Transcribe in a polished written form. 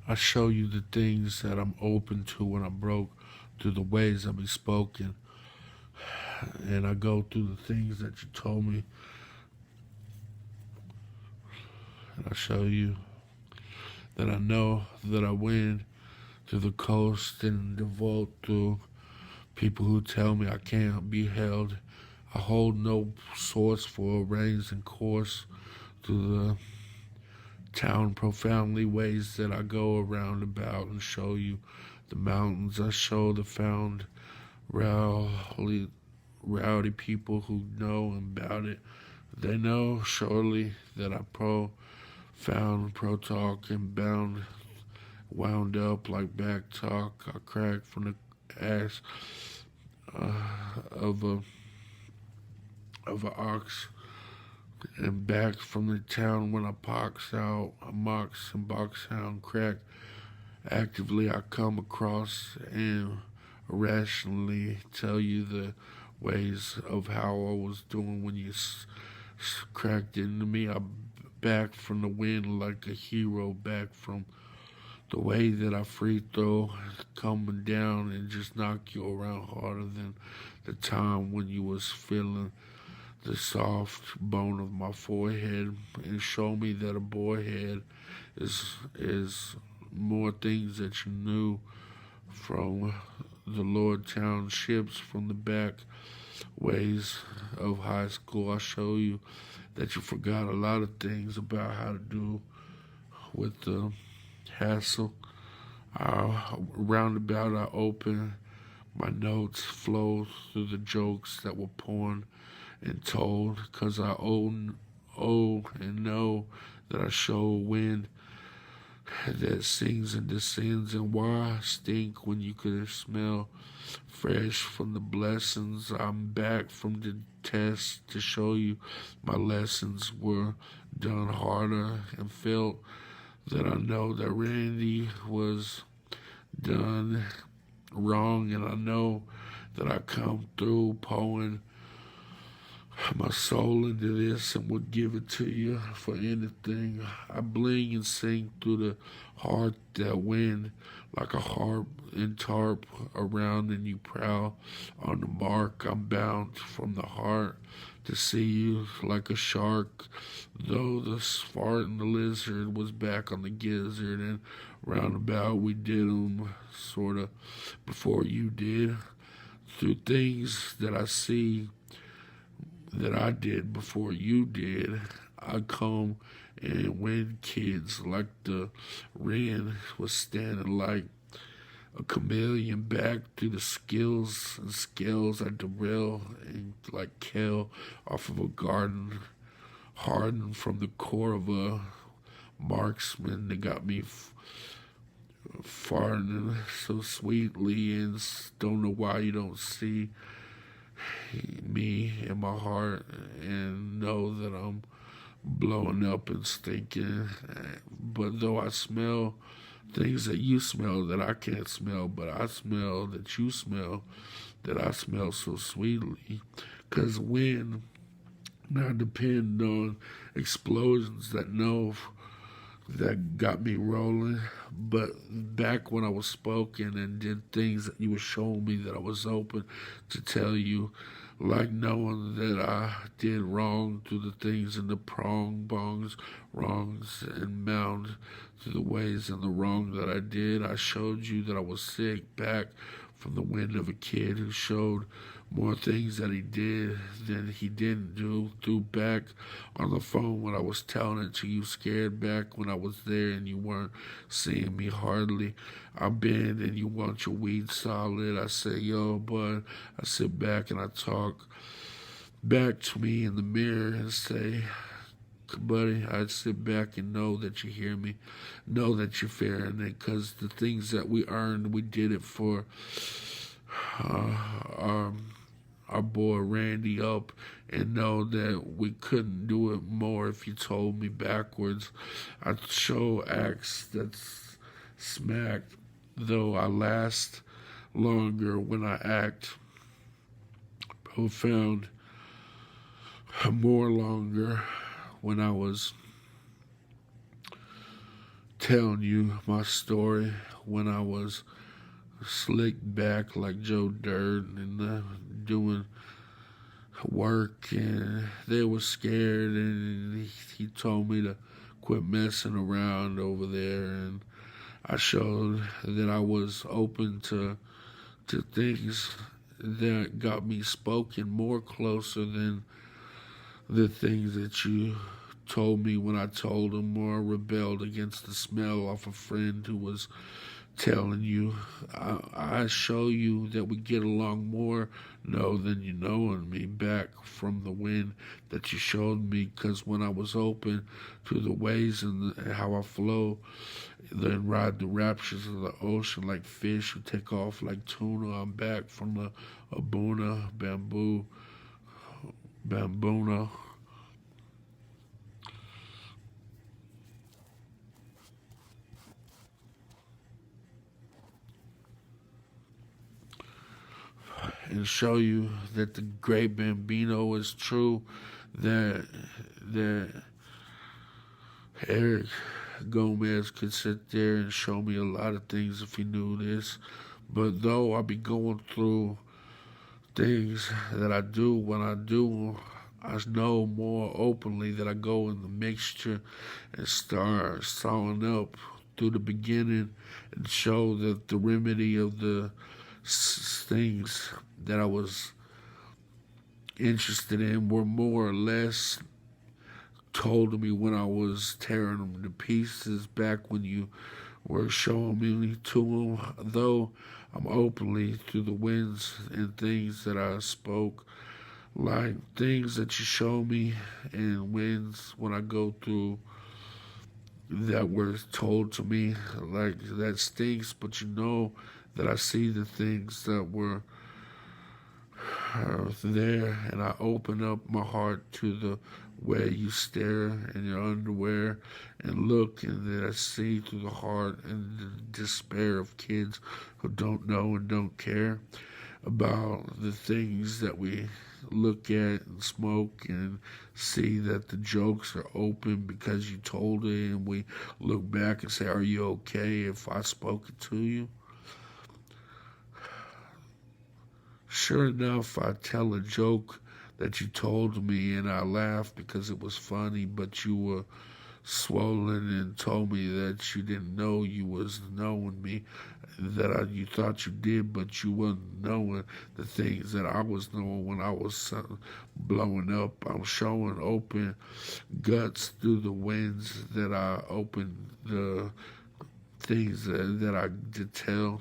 I show you the things that I'm open to when I'm broke through the ways I be spoken. And I go through the things that you told me, and I show you that I know that I win through the coast and the vault through people who tell me I can't be held. I hold no source for reins and course through the town profoundly ways that I go around about and show you the mountains. I show the found rowdy, rowdy people who know about it. They know surely that I found pro talk and bound wound up like back talk. I crack from the ass of a ox and back from the town when I pox out a mox and box hound crack. Actively I come across and irrationally tell you the ways of how I was doing when you cracked into me. I back from the wind like a hero, back from the way that I free throw coming down and just knock you around harder than the time when you was feeling the soft bone of my forehead and show me that a boy head is more things that you knew from the Lord Townships from the back ways of high school. I show you that you forgot a lot of things about how to do with the hassle. Roundabout, I open my notes, flow through the jokes that were poured and told, 'cause I owe and know that I show a wind that sings and descends, and why stink when you could smell fresh from the blessings. I'm back from the test to show you my lessons were done harder and felt that I know that Randy was done wrong, and I know that I come through pouring my soul into this and would give it to you for anything. I bling and sing through the heart that wind like a harp and tarp around, and you prowl on the mark. I'm bound from the heart to see you like a shark, though the fart and the lizard was back on the gizzard, and roundabout we did 'em sorta before you did. Through things that I see that I did before you did, I come and win kids like the wren was standing like a chameleon back through the skills and scales. I derail and like kale off of a garden, hardened from the core of a marksman that got me farting so sweetly, and don't know why you don't see me in my heart and know that I'm blowing up and stinking. But though I smell things that you smell that I can't smell, but I smell that you smell that I smell so sweetly. 'Cause when I depend on explosions that got me rolling. But back when I was spoken and did things that you were showing me that I was open to tell you, like knowing that I did wrong through the things in the bongs, wrongs, and mound through the ways and the wrong that I did. I showed you that I was sick back from the wind of a kid who showed more things that he did than he didn't do. Threw back on the phone when I was telling it to you, scared back when I was there and you weren't seeing me hardly. I bend and you want your weed solid. I say, yo, bud. I sit back and I talk back to me in the mirror and say, buddy, I'd sit back and know that you hear me, know that you're fearing it, because the things that we earned, we did it for our boy Randy up, and know that we couldn't do it more if you told me backwards. I show acts that's smacked, though I last longer when I act profound, more longer when I was telling you my story when I was slicked back like Joe Dirt and doing work, and they were scared, and he told me to quit messing around over there, and I showed that I was open to things that got me spoken more closer than the things that you told me when I told him or rebelled against the smell off a friend who was telling you. I show you that we get along more know than you knowing me back from the wind that you showed me, because when I was open to the ways and how I flow, then ride the raptures of the ocean like fish who take off like tuna. I'm back from the Abuna Bambuna. And show you that the great Bambino is true, that Eric Gomez could sit there and show me a lot of things if he knew this. But though I be going through things that I do when I do, I know more openly that I go in the mixture and start sawing up through the beginning and show that the remedy of the things that I was interested in were more or less told to me when I was tearing them to pieces back when you were showing me to them. Though I'm openly through the winds and things that I spoke, like things that you show me and winds when I go through that were told to me, like that stinks, but you know that I see the things that were there, and I open up my heart to the way you stare in your underwear and look, and then I see through the heart and the despair of kids who don't know and don't care about the things that we look at and smoke, and see that the jokes are open because you told it, and we look back and say, are you okay if I spoke it to you? Sure enough, I tell a joke that you told me, and I laughed because it was funny, but you were swollen and told me that you didn't know you was knowing me, that you thought you did, but you wasn't knowing the things that I was knowing when I was blowing up. I'm showing open guts through the winds that I opened the things that I did tell.